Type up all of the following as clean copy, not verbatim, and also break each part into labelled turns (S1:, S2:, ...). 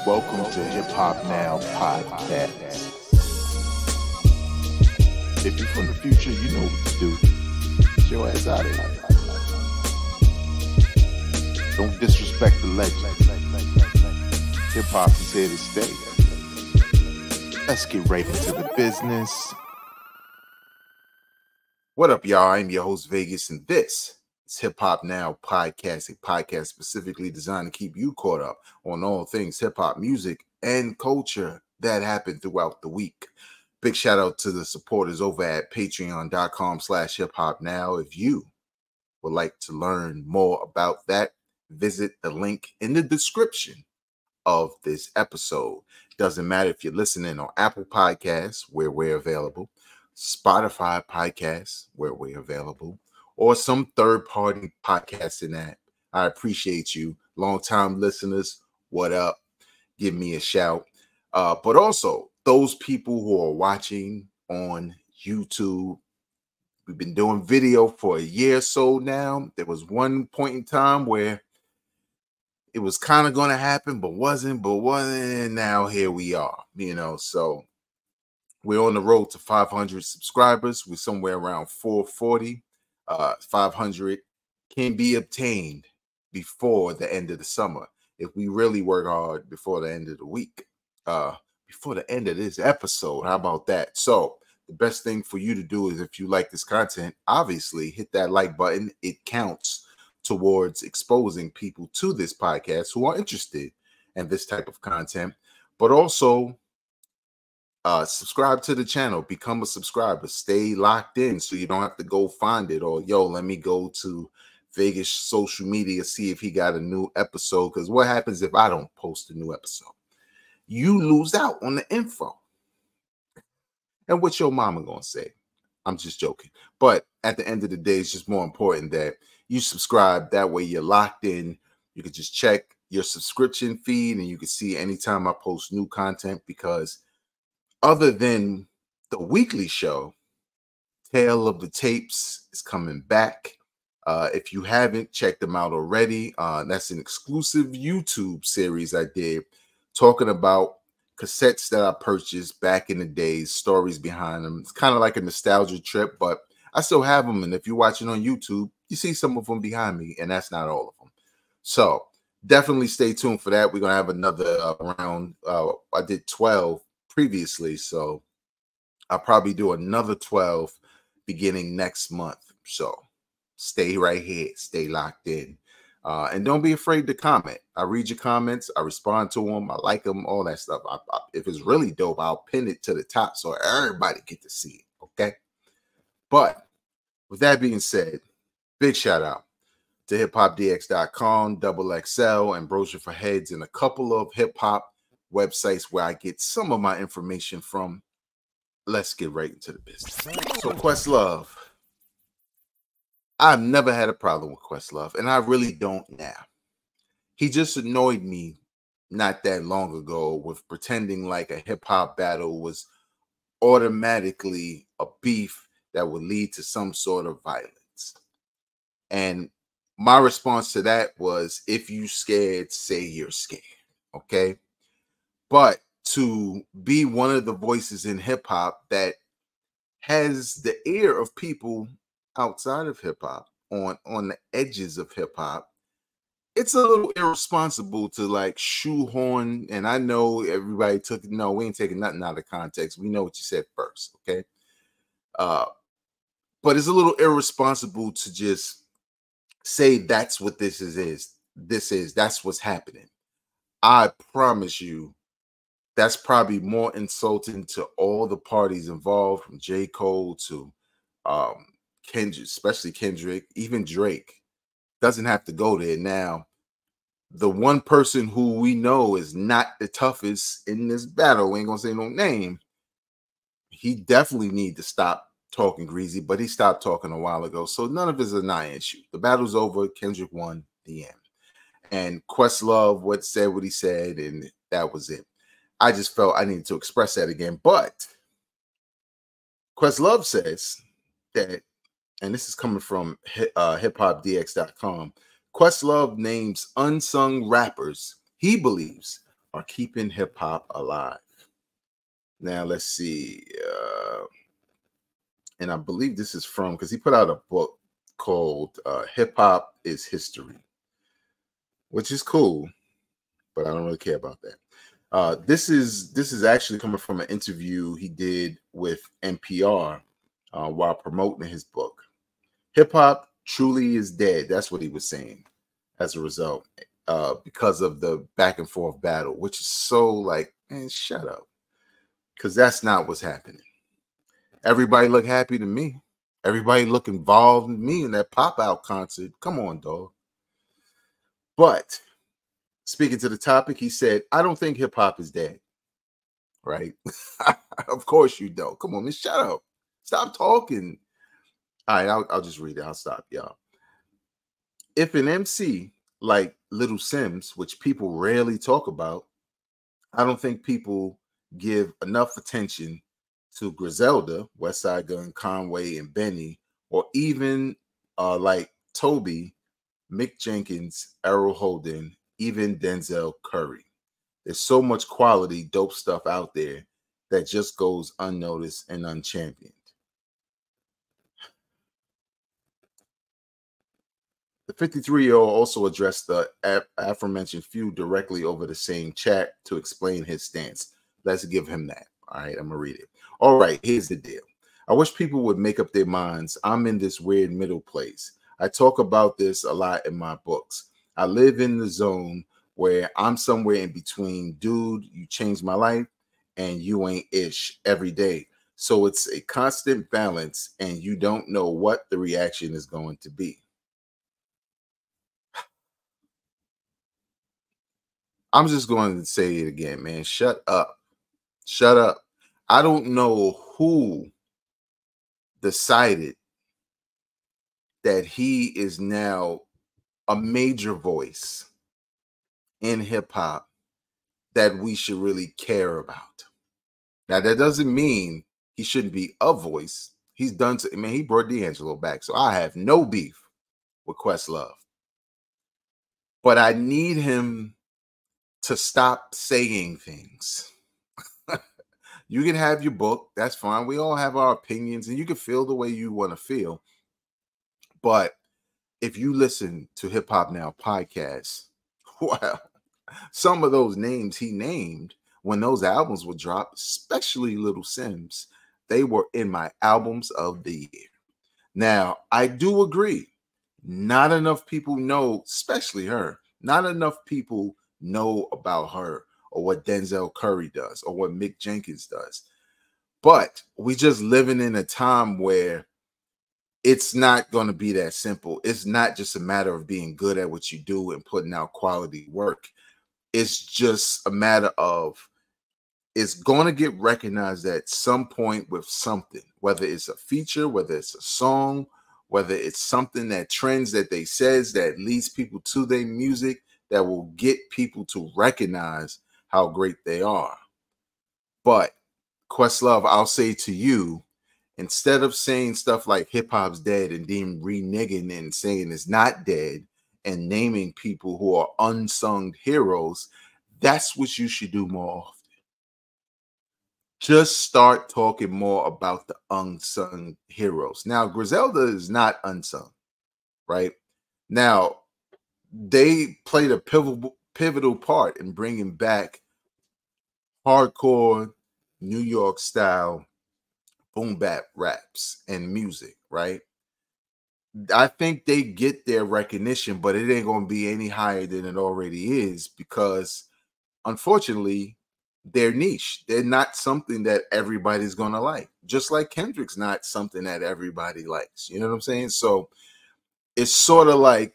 S1: Welcome to Hip Hop Now Podcast. If you're from the future, you know what to do. Get your ass out of here. Don't disrespect the legend. Hip hop is here to stay. Let's get right into the business. What up, y'all? I'm your host, Vegas, and this is Hip Hop Now Podcast, a podcast specifically designed to keep you caught up on all things hip hop music and culture that happened throughout the week. Big shout out to the supporters over at patreon.com/hiphopnow. If you would like to learn more about that, visit the link in the description of this episode. Doesn't matter if you're listening on Apple Podcasts, where we're available, Spotify Podcasts, where we're available, or some third-party podcasting app. I appreciate you. Long-time listeners, what up? Give me a shout. But also, those people who are watching on YouTube, we've been doing video for a year or so now. There was one point in time where it was kind of going to happen, but wasn't, and now here we are, so we're on the road to 500 subscribers. We're somewhere around 440. 500 can be obtained before the end of the summer if we really work hard before the end of the week, before the end of this episode. How about that? So the best thing for you to do is, if you like this content, obviously hit that like button. It counts towards exposing people to this podcast who are interested in this type of content. But also subscribe to the channel, become a subscriber, stay locked in so you don't have to go find it, or let me go to Vegas social media, see if he got a new episode. Because what happens if I don't post a new episode? You lose out on the info. And what's your mama gonna say? I'm just joking. But at the end of the day, it's just more important that you subscribe. That way you're locked in. You can just check your subscription feed and you can see anytime I post new content, because other than the weekly show, Tale of the Tapes is coming back. If you haven't checked them out already, that's an exclusive YouTube series I did talking about cassettes that I purchased back in the days, stories behind them. It's kind of like a nostalgia trip, but I still have them. And if you're watching on YouTube, you see some of them behind me, and that's not all of them. So definitely stay tuned for that. We're going to have another round. I did 12 previously, so I'll probably do another 12 beginning next month. So stay right here, stay locked in, and don't be afraid to comment. I read your comments, I respond to them, I like them, all that stuff. If it's really dope, I'll pin it to the top so everybody get to see it. Okay, but with that being said, big shout out to hiphopdx.com, XXL, and Brochure for Heads, and a couple of hip-hop websites where I get some of my information from. Let's get right into the business. So Questlove, I've never had a problem with Questlove, and I really don't now. He just annoyed me not that long ago with pretending like a hip-hop battle was automatically a beef that would lead to some sort of violence. And my response to that was, if you scared, say you're scared, okay? But to be one of the voices in hip hop that has the ear of people outside of hip hop, on the edges of hip hop, it's a little irresponsible to like shoehorn. And I know everybody took it. No, we ain't taking nothing out of context. We know what you said first, okay? But it's a little irresponsible to just say that's what this is. That's what's happening. I promise you, that's probably more insulting to all the parties involved, from J. Cole to Kendrick, especially Kendrick, even Drake. Doesn't have to go there. Now, the one person who we know is not the toughest in this battle, we ain't gonna say no name, he definitely need to stop talking greasy, but he stopped talking a while ago. So none of it is a non-issue. The battle's over. Kendrick won, the end. And Questlove said what he said, and that was it. I just felt I needed to express that again. But Questlove says that, and this is coming from hiphopdx.com, Questlove names unsung rappers he believes are keeping hip hop alive. Now let's see. And I believe this is from, because he put out a book called Hip Hop is History, which is cool, but I don't really care about that. This is actually coming from an interview he did with NPR while promoting his book. Hip hop truly is dead. That's what he was saying as a result, because of the back and forth battle, which is so like, man, shut up. Because that's not what's happening. Everybody look happy to me. Everybody look involved in me in that pop-out concert. Come on, dog. But speaking to the topic, he said, I don't think hip-hop is dead. Right? Of course you don't. Come on, man, shut up. Stop talking. All right, I'll just read it. I'll stop, y'all. If an MC like Little Sims, which people rarely talk about, I don't think people give enough attention to Griselda, Westside Gun, Conway, and Benny, or even like Toby, Mick Jenkins, Errol Holden, even Denzel Curry. There's so much quality, dope stuff out there that just goes unnoticed and unchampioned. The 53-year-old also addressed the aforementioned feud directly over the same chat to explain his stance. Let's give him that. All right, I'm going to read it. All right, here's the deal. I wish people would make up their minds. I'm in this weird middle place. I talk about this a lot in my books. I live in the zone where I'm somewhere in between, dude, you changed my life, and you ain't ish every day. So it's a constant balance, and you don't know what the reaction is going to be. I'm just going to say it again, man. Shut up. Shut up. I don't know who decided that he is now a major voice in hip hop that we should really care about. Now, that doesn't mean he shouldn't be a voice. He's done, I mean, he brought D'Angelo back. So I have no beef with Questlove. But I need him to stop saying things. You can have your book. That's fine. We all have our opinions, and you can feel the way you want to feel. But if you listen to Hip Hop Now podcasts, well, some of those names he named when those albums were dropped, especially Little Sims, they were in my albums of the year. Now, I do agree. Not enough people know, especially her, not enough people know about her or what Denzel Curry does or what Mick Jenkins does. But we just living in a time where it's not going to be that simple. It's not just a matter of being good at what you do and putting out quality work. It's just a matter of it's going to get recognized at some point with something, whether it's a feature, whether it's a song, whether it's something that trends that they says that leads people to their music that will get people to recognize how great they are. But Questlove, I'll say to you, instead of saying stuff like hip hop's dead and then reneging and saying it's not dead and naming people who are unsung heroes, that's what you should do more often. Just start talking more about the unsung heroes. Now, Griselda is not unsung, right? Now, they played a pivotal part in bringing back hardcore New York style boom bap raps and music, right? I think they get their recognition, but it ain't going to be any higher than it already is because, unfortunately, they're niche. They're not something that everybody's going to like. Just like Kendrick's not something that everybody likes. You know what I'm saying? So it's sort of like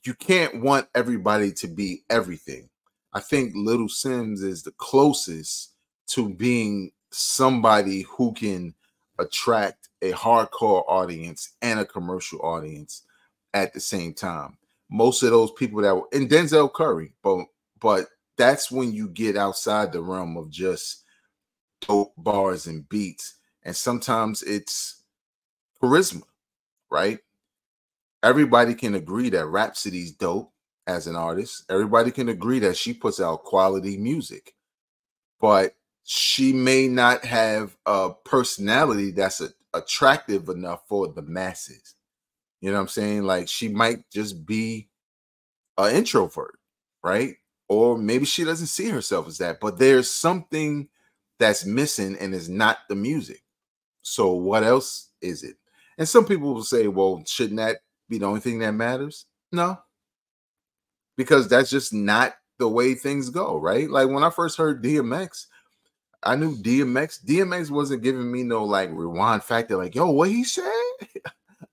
S1: you can't want everybody to be everything. I think Little Sims is the closest to being somebody who can attract a hardcore audience and a commercial audience at the same time. Most of those people that were in Denzel Curry, but that's when you get outside the realm of just dope bars and beats. And sometimes it's charisma, right? Everybody can agree that Rhapsody's dope. as an artist. Everybody can agree that she puts out quality music, but she may not have a personality that's attractive enough for the masses. You know what I'm saying? Like, she might just be an introvert, right? Or maybe she doesn't see herself as that, but there's something that's missing and it's not the music. So what else is it? And some people will say, well, shouldn't that be the only thing that matters? No, because that's just not the way things go, right? Like, when I first heard DMX, I knew DMX. DMX wasn't giving me no like rewind factor, like, yo, what he said?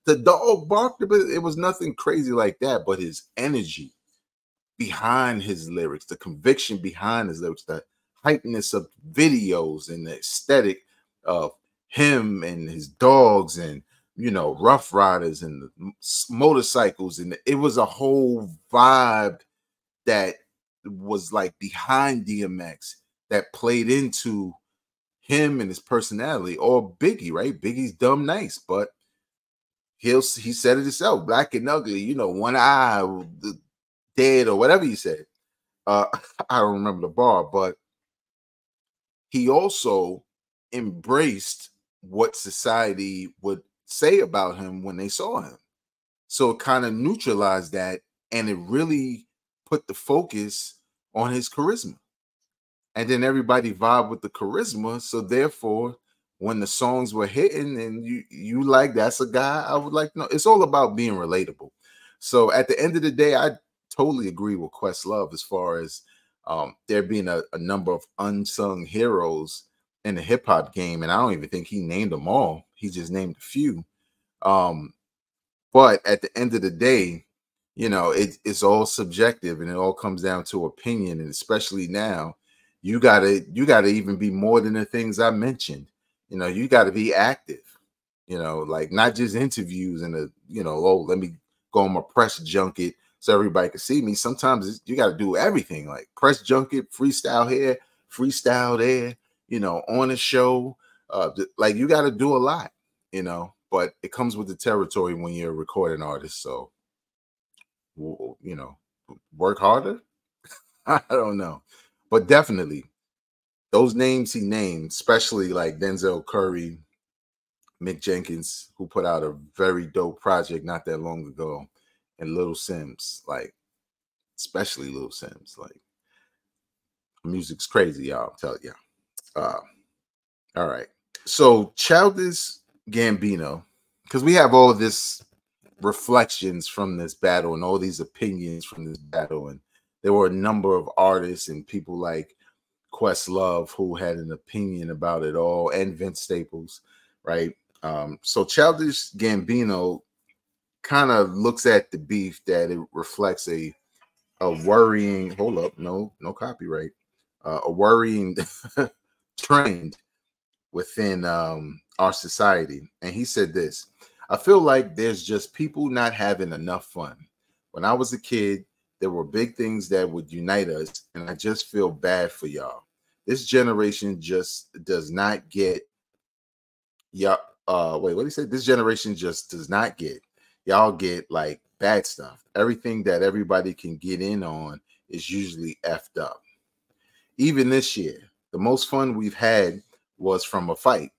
S1: The dog barked a bit. It was nothing crazy like that, but his energy behind his lyrics, the conviction behind his lyrics, the hypeness of videos and the aesthetic of him and his dogs and, you know, Rough Riders and the motorcycles. And it was a whole vibe that was like behind DMX that played into him and his personality. Or Biggie, right? Biggie's dumb nice, but he said it himself, black and ugly, you know, one eye, the dead, or whatever he said. I don't remember the bar, but he also embraced what society would say about him when they saw him. So it kind of neutralized that, and it really put the focus on his charisma. And then everybody vibed with the charisma. So therefore, when the songs were hitting and you like, that's a guy I would like to know. It's all about being relatable. So at the end of the day, I totally agree with Questlove as far as there being a number of unsung heroes in the hip hop game. And I don't even think he named them all. He just named a few. But at the end of the day, you know, it's all subjective and it all comes down to opinion. And especially now, you gotta even be more than the things I mentioned. You know, you gotta be active, you know, like not just interviews and you know, oh, let me go on my press junket so everybody can see me. Sometimes you got to do everything, like press junket, freestyle here, freestyle there, you know, on a show. Like, you got to do a lot, you know, but it comes with the territory when you're a recording artist. So, you know, work harder. I don't know, but definitely those names he named, especially like Denzel Curry, Mick Jenkins, who put out a very dope project not that long ago, and Little Sims, like, especially Little Sims, like, music's crazy, y'all. I'm telling you. All right. So Childish Gambino, because we have all of this reflections from this battle and all these opinions from this battle, and there were a number of artists and people like Questlove who had an opinion about it all, and Vince Staples, right? So Childish Gambino kind of looks at the beef that it reflects a worrying, hold up, no copyright, a worrying trend within our society. And he said this: I feel like there's just people not having enough fun. When I was a kid, there were big things that would unite us, and I just feel bad for y'all. This generation just does not get y'all. Wait, what did he say? This generation just does not get. Y'all get like bad stuff. Everything that everybody can get in on is usually effed up. Even this year, the most fun we've had was from a fight,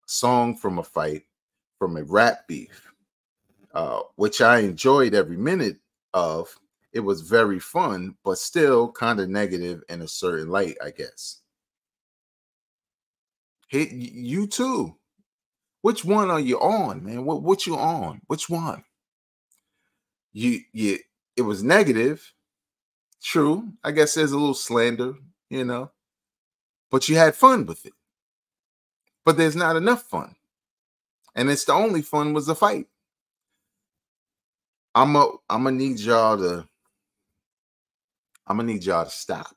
S1: a song from a fight, from a rap beef, which I enjoyed every minute of. It was very fun, but still kind of negative in a certain light, I guess. Hey, you too. Which one are you on, man? What you on? Which one? You it was negative. True. I guess there's a little slander, you know, but you had fun with it. But there's not enough fun. And it's the only fun was the fight. I'm gonna need y'all to stop.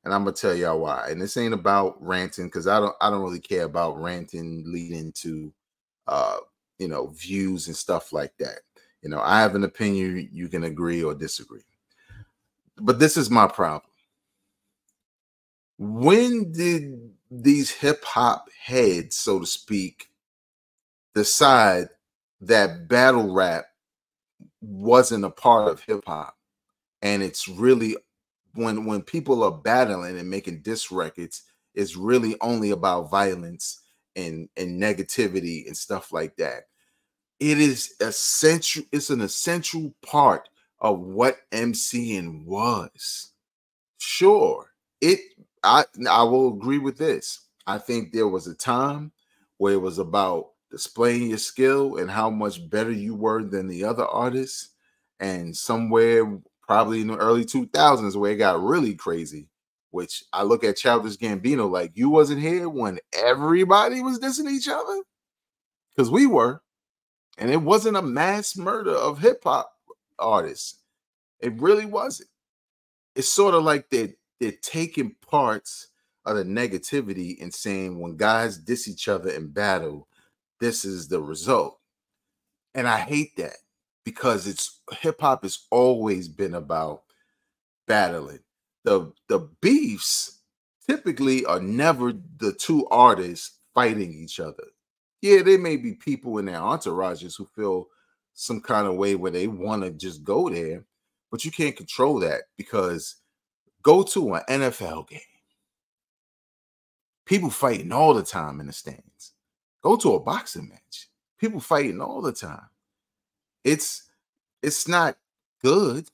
S1: And I'm gonna tell y'all why. And this ain't about ranting, because I don't really care about ranting leading to you know, views and stuff like that. You know, I have an opinion, you can agree or disagree. But this is my problem. When did these hip hop heads, so to speak, decide that battle rap wasn't a part of hip hop? And it's really when people are battling and making diss records, it's really only about violence and negativity and stuff like that. It is essential. It's an essential part of what MCing was. Sure, it. I will agree with this. I think there was a time where it was about displaying your skill and how much better you were than the other artists. And somewhere probably in the early 2000s where it got really crazy, which I look at Childish Gambino like, you wasn't here when everybody was dissing each other? Because we were. And it wasn't a mass murder of hip hop artists. It really wasn't. It's sort of like they're taking parts of the negativity and saying when guys diss each other in battle, this is the result. And I hate that because it's hip hop has always been about battling. The beefs typically are never the two artists fighting each other. Yeah, there may be people in their entourages who feel some kind of way where they want to just go there, but you can't control that because go to an NFL game. People fighting all the time in the stands. Go to a boxing match. People fighting all the time. It's not good,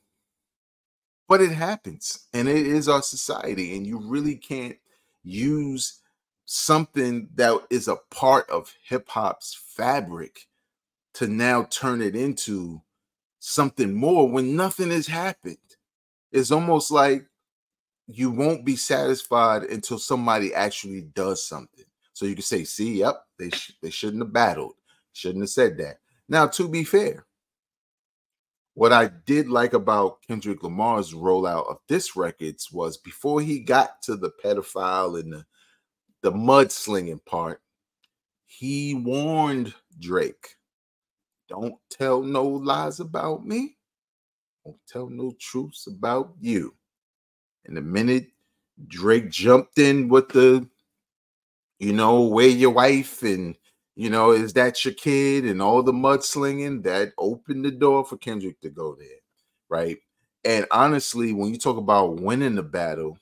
S1: but it happens. And it is our society. And you really can't use something that is a part of hip-hop's fabric to now turn it into something more when nothing has happened. It's almost like you won't be satisfied until somebody actually does something. So you can say, see, yep, they shouldn't have battled. Shouldn't have said that. Now, to be fair, what I did like about Kendrick Lamar's rollout of diss records was before he got to the pedophile and the mudslinging part, he warned Drake, don't tell no lies about me. Don't tell no truths about you. And the minute Drake jumped in with the, where your wife and, is that your kid and all the mudslinging, that opened the door for Kendrick to go there, right? And honestly, when you talk about winning the battle,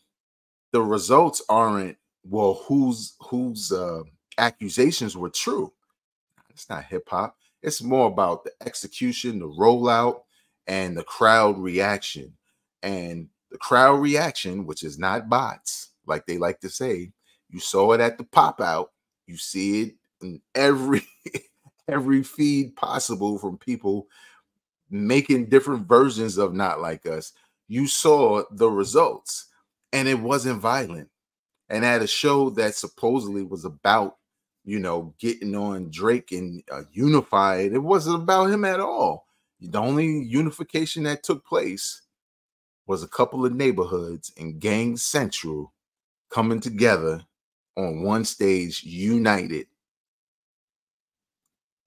S1: the results aren't, well, whose accusations were true. It's not hip hop. It's more about the execution, the rollout, and the crowd reaction. And the crowd reaction, which is not bots, like they like to say, you saw it at the pop out. You see it in every feed possible from people making different versions of Not Like Us. You saw the results, and it wasn't violent. And at a show that supposedly was about, getting on Drake and unified, it wasn't about him at all. The only unification that took place was a couple of neighborhoods in Gang Central coming together on one stage, united.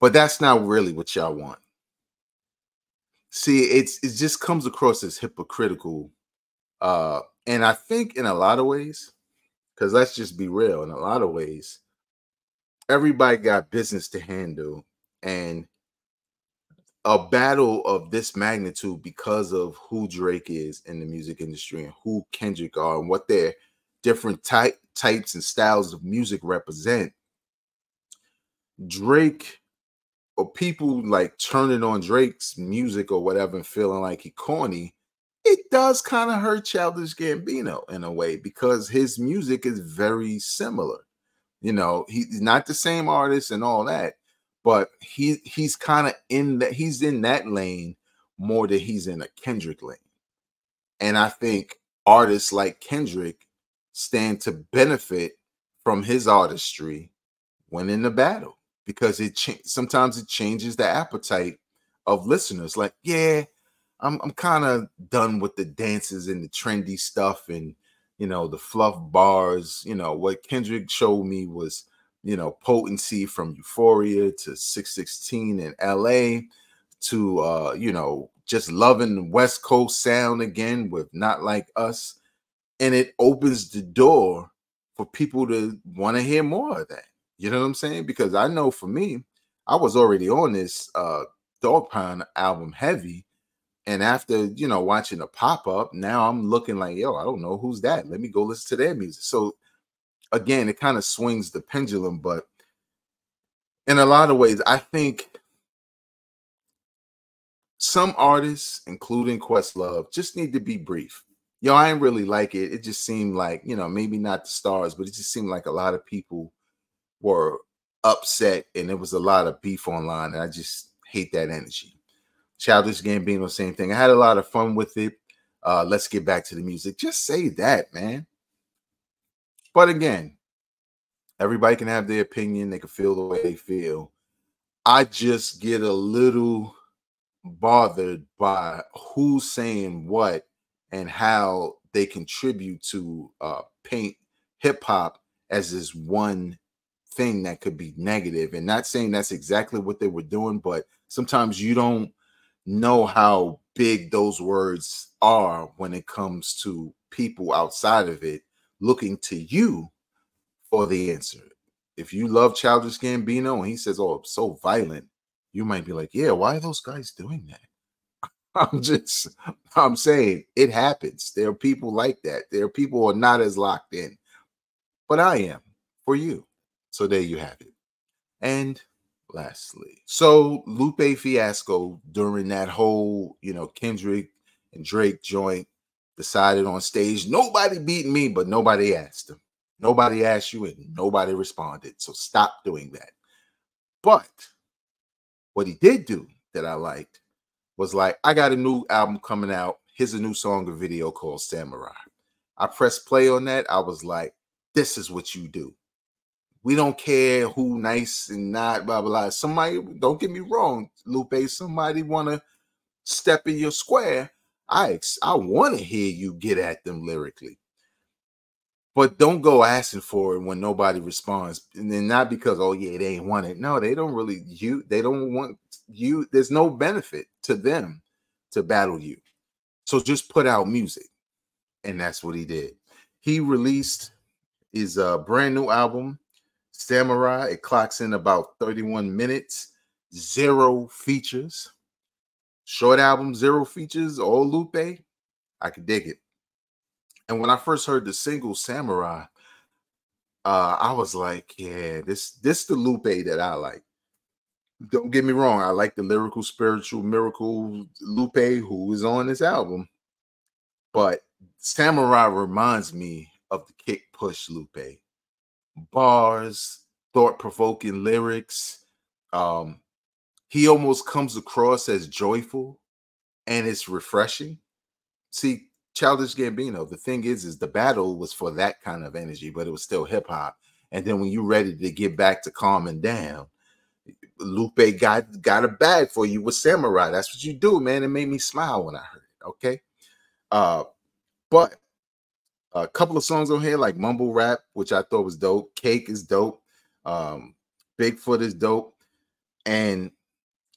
S1: But that's not really what y'all want. See, it just comes across as hypocritical. And I think in a lot of ways, because let's just be real, in a lot of ways, everybody got business to handle. And a battle of this magnitude, because of who Drake is in the music industry and who Kendrick are and what their different types and styles of music represent, Drake or people like turning on Drake's music or whatever and feeling like he corny, it does kind of hurt Childish Gambino in a way because his music is very similar. He's not the same artist and all that, but he's kind of in that lane more than he's in a Kendrick lane. And I think artists like Kendrick stand to benefit from his artistry when in the battle, because sometimes it changes the appetite of listeners. Like, yeah, I'm kind of done with the dances and the trendy stuff and the fluff bars. What Kendrick showed me was potency from Euphoria to 616 in LA to just loving the West Coast sound again with Not Like Us. And it opens the door for people to want to hear more of that. You know what I'm saying? Because I know for me, I was already on this Dog Pound album heavy, And after, you know, watching a pop-up, now I'm looking like, yo, I don't know who's that. Let me go listen to their music. So again, it kind of swings the pendulum, but in a lot of ways, I think some artists, including Questlove, just need to be brief. Yo, I didn't really like it. It just seemed like, you know, maybe not the stars, but it just seemed like a lot of people were upset and there was a lot of beef online. And I just hate that energy. Childish Gambino, same thing. I had a lot of fun with it. Let's get back to the music. Just say that, man. But again, everybody can have their opinion. They can feel the way they feel. I just get a little bothered by who's saying what and how they contribute to paint hip hop as this one thing that could be negative. And not saying that's exactly what they were doing, but sometimes you don't know how big those words are when it comes to people outside of it looking to you for the answer. If you love Childish Gambino and he says, oh, it's so violent, you might be like, yeah, why are those guys doing that? I'm saying it happens. There are people like that. There are people who are not as locked in, but I am for you. So there you have it. And lastly, so Lupe Fiasco, during that whole, you know, Kendrick and Drake joint, decided on stage, nobody beat me, but nobody asked him. Nobody asked you and nobody responded. So stop doing that. But what he did do that I liked was like, I got a new album coming out. Here's a new song or video called Samurai. I pressed play on that. I was like, this is what you do. We don't care who nice and not, blah, blah, blah. Somebody, don't get me wrong, Lupe, somebody want to step in your square. I want to hear you get at them lyrically. But don't go asking for it when nobody responds. And then not because, oh, yeah, they ain't want it. No, they don't really, they don't want you. There's no benefit to them to battle you. So just put out music. And that's what he did. He released his brand new album, Samurai. It clocks in about 31 minutes, 0 features. Short album, 0 features, all Lupe. I could dig it. And when I first heard the single Samurai, I was like, yeah, this the Lupe that I like. Don't get me wrong, I like the lyrical, spiritual, miracle Lupe who is on this album. But Samurai reminds me of the Kick Push Lupe. Bars, thought-provoking lyrics. He almost comes across as joyful, and it's refreshing. See, Childish Gambino, the thing is the battle was for that kind of energy, but it was still hip-hop. And then when you're ready to get back to calming down, Lupe got a bag for you with Samurai. That's what you do, man. It made me smile when I heard it, okay? But a couple of songs on here, like Mumble Rap, which I thought was dope. Cake is dope. Bigfoot is dope. And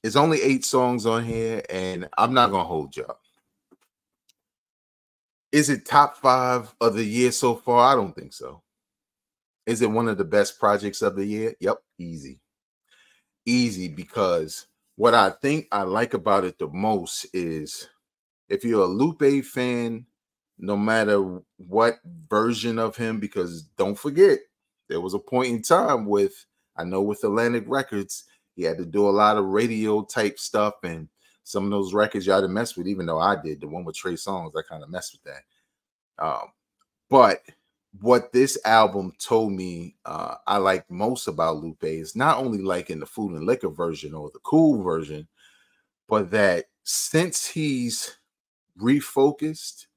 S1: it's only 8 songs on here, and I'm not going to hold y'all. Is it top 5 of the year so far? I don't think so. Is it one of the best projects of the year? Yep, easy. Easy, because what I think I like about it the most is if you're a Lupe fan, no matter what version of him, because don't forget, there was a point in time with Atlantic Records, he had to do a lot of radio type stuff, and some of those records y'all didn't mess with, even though I did. The one with Trey Songz, I kind of messed with that. But what this album told me I like most about Lupe is not only liking the Food and Liquor version or the cool version, but that since he's refocused,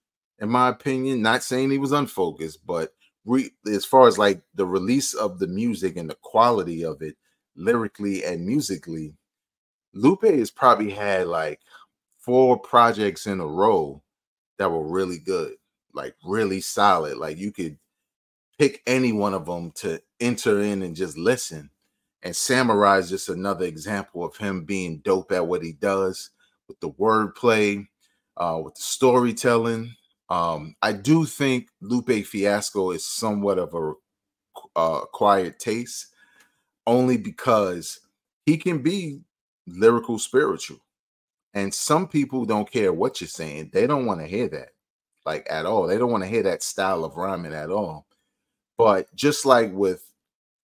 S1: in my opinion, not saying he was unfocused, but as far as like the release of the music and the quality of it, lyrically and musically, Lupe has probably had like 4 projects in a row that were really good, like really solid. Like you could pick any one of them to enter in and just listen. And Samurai is just another example of him being dope at what he does with the wordplay, with the storytelling. I do think Lupe Fiasco is somewhat of a quiet taste, only because he can be lyrical spiritual. And some people don't care what you're saying. They don't want to hear that, like, at all. They don't want to hear that style of rhyming at all. But just like with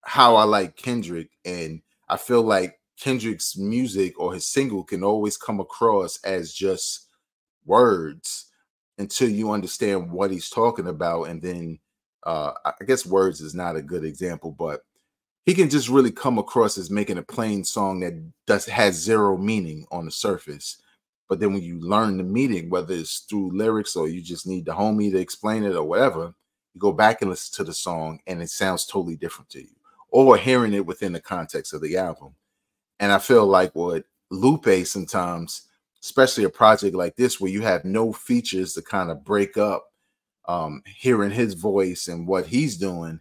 S1: how I like Kendrick, and I feel like Kendrick's music or his single can always come across as just words until you understand what he's talking about. And then I guess words is not a good example, but he can just really come across as making a plain song that has zero meaning on the surface. But then when you learn the meaning, whether it's through lyrics or you just need the homie to explain it or whatever, you go back and listen to the song and it sounds totally different to you, or hearing it within the context of the album. And I feel like what Lupe sometimes, especially a project like this where you have no features to kind of break up hearing his voice and what he's doing,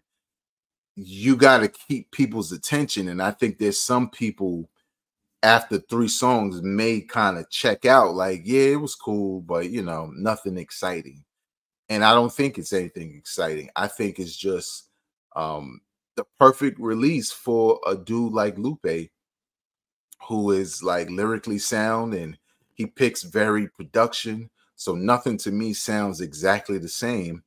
S1: you got to keep people's attention. And I think there's some people after 3 songs may kind of check out, like, yeah, it was cool, but you know, nothing exciting. And I don't think it's anything exciting. I think it's just the perfect release for a dude like Lupe, who is like lyrically sound and he picks varied production. So nothing to me sounds exactly the same.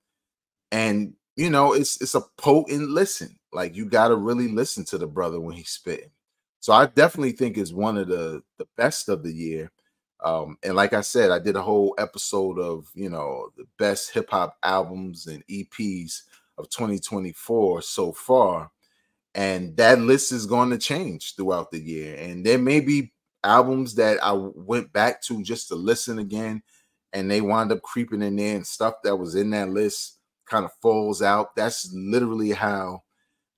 S1: And you know, it's a potent listen. Like, you got to really listen to the brother when he's spitting. So I definitely think it's one of the best of the year. And like I said, I did a whole episode of, you know, the best hip hop albums and EPs of 2024 so far. And that list is going to change throughout the year. And there may be albums that I went back to just to listen again, and they wind up creeping in there, and stuff that was in that list kind of falls out. That's literally how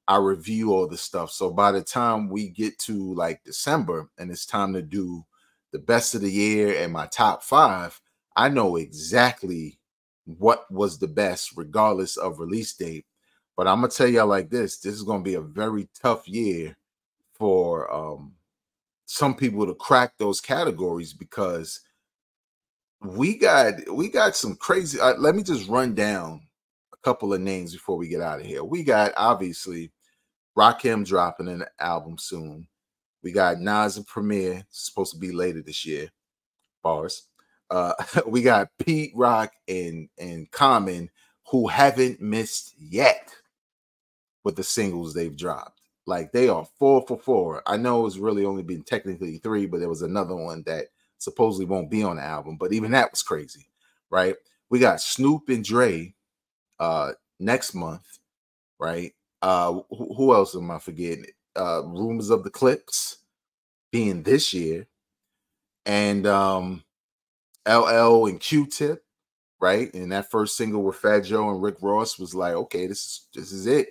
S1: I review all the stuff. So by the time we get to like December and it's time to do the best of the year and my top 5, I know exactly what was the best regardless of release date. But I'm gonna tell y'all like this is gonna be a very tough year for some people to crack those categories, because we got some crazy let me just run down a couple of names before we get out of here. We got, obviously, Rakim dropping an album soon. We got Nas and Premier, supposed to be later this year. Bars. We got Pete Rock and Common, who haven't missed yet with the singles they've dropped. Like, they are 4 for 4. I know it's really only been technically 3, but there was another one that supposedly won't be on the album. But even that was crazy, right? We got Snoop and Dre next month, right? Who else am I forgetting? Rumors of the Clips being this year, and LL and Q-Tip, right? And that first single with Fat Joe and Rick Ross was like, okay, this is it.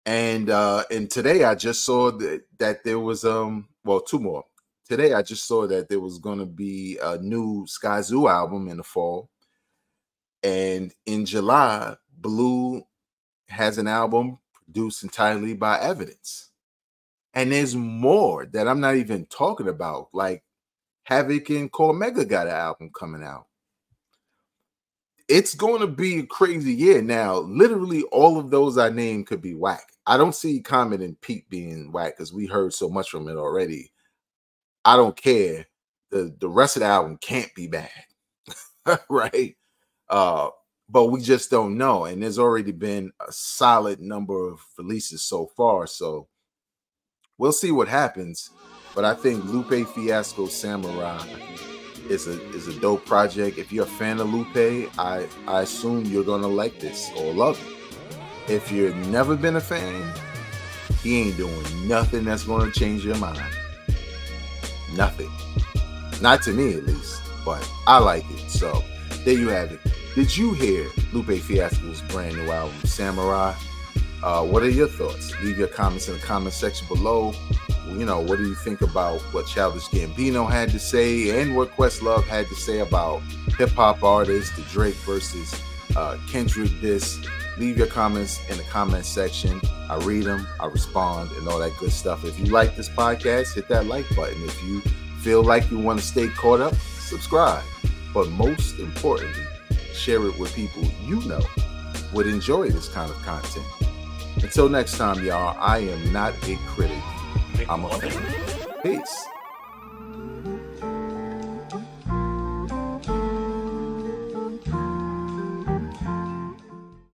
S1: And today I just saw that there was 2 more. Today I just saw that there was going to be a new Skyzoo album in the fall, and in July, Blue has an album produced entirely by Evidence. And there's more that I'm not even talking about. Like, Havoc and Cormega got an album coming out. It's going to be a crazy year. Now, literally all of those I named could be whack. I don't see Common and Pete being whack because we heard so much from it already. I don't care. The rest of the album can't be bad. Right? But we just don't know. And there's already been a solid number of releases so far. So we'll see what happens. But I think Lupe Fiasco Samurai is a dope project. If you're a fan of Lupe, I assume you're going to like this or love it. If you've never been a fan, he ain't doing nothing that's going to change your mind. Nothing. Not to me, at least. But I like it. So there you have it. Did you hear Lupe Fiasco's brand new album, Samurai? What are your thoughts? Leave your comments in the comment section below. You know, what do you think about what Childish Gambino had to say and what Questlove had to say about hip-hop artists, the Drake versus Kendrick diss? Leave your comments in the comment section. I read them, I respond, and all that good stuff. If you like this podcast, hit that like button. If you feel like you want to stay caught up, subscribe. But most importantly, share it with people you know would enjoy this kind of content. Until next time, y'all, I am not a critic. I'm a fan. Peace.